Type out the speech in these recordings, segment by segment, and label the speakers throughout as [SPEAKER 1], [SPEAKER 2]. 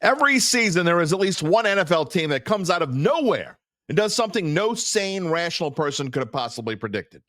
[SPEAKER 1] Every season, there is at least one NFL team that comes out of nowhere and does something no sane, rational person could have possibly predicted.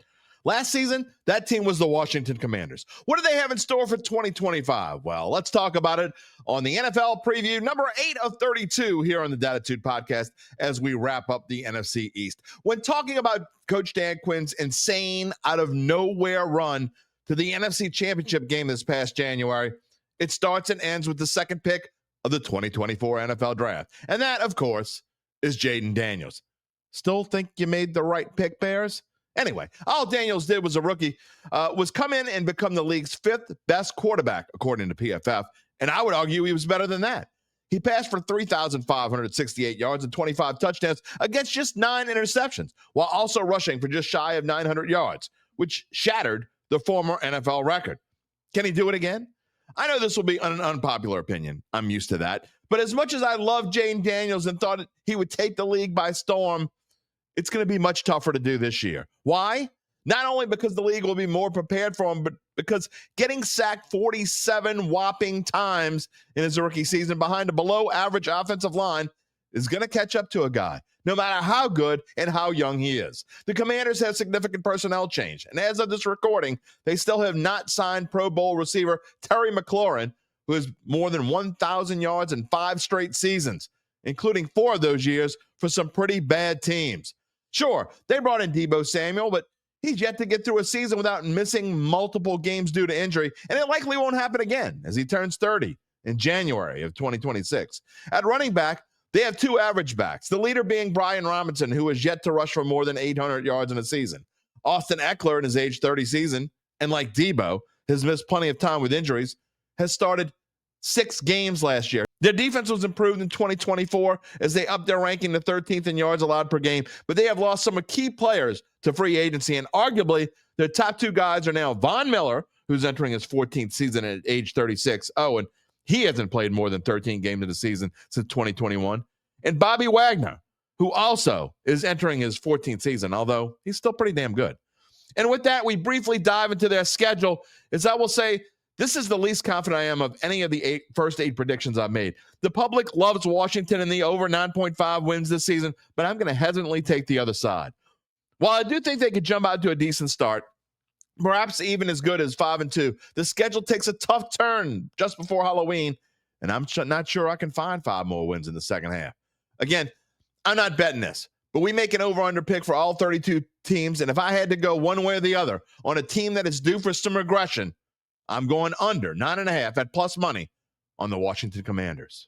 [SPEAKER 1] Last season, that team was the Washington Commanders. What do they have in store for 2025? Well, let's talk about it on the NFL preview, number 8 of 32 here on the Datitude podcast as we wrap up the NFC East. When talking about Coach Dan Quinn's insane, out-of-nowhere run to the NFC Championship game this past January, it starts and ends with the second pick of the 2024 NFL Draft. And that, of course, is Jayden Daniels. Still think you made the right pick, Bears? Anyway, all Daniels did was a rookie, was come in and become the league's 5th best quarterback, according to PFF, and I would argue he was better than that. He passed for 3,568 yards and 25 touchdowns against just 9 interceptions, while also rushing for just shy of 900 yards, which shattered the former NFL record. Can he do it again? I know this will be an unpopular opinion. I'm used to that. But as much as I love Jayden Daniels and thought he would take the league by storm, it's going to be much tougher to do this year. Why? Not only because the league will be more prepared for him, but because getting sacked 47 whopping times in his rookie season behind a below-average offensive line is going to catch up to a guy, no matter how good and how young he is. The Commanders have significant personnel change, and as of this recording, they still have not signed Pro Bowl receiver Terry McLaurin, who has more than 1,000 yards in 5 straight seasons, including 4 of those years for some pretty bad teams. Sure, they brought in Deebo Samuel, but he's yet to get through a season without missing multiple games due to injury, and it likely won't happen again as he turns 30 in January of 2026. At running back, they have 2 average backs, the leader being Brian Robinson, who has yet to rush for more than 800 yards in a season. Austin Eckler in his age 30 season, and like Deebo, has missed plenty of time with injuries, has started 6 games last year. Their defense was improved in 2024 as they upped their ranking to 13th in yards allowed per game, but they have lost some key players to free agency, and arguably their top 2 guys are now Von Miller, who's entering his 14th season at age 36. Oh, and he hasn't played more than 13 games in the season since 2021. And Bobby Wagner, who also is entering his 14th season, although he's still pretty damn good. And with that, we briefly dive into their schedule, as I will say, this is the least confident I am of any of the first 8 predictions I've made. The public loves Washington in the over 9.5 wins this season, but I'm going to hesitantly take the other side. While I do think they could jump out to a decent start, perhaps even as good as 5-2, the schedule takes a tough turn just before Halloween, and I'm not sure I can find 5 more wins in the second half. Again, I'm not betting this, but we make an over-under pick for all 32 teams, and if I had to go one way or the other on a team that is due for some regression, I'm going under 9.5 at plus money on the Washington Commanders.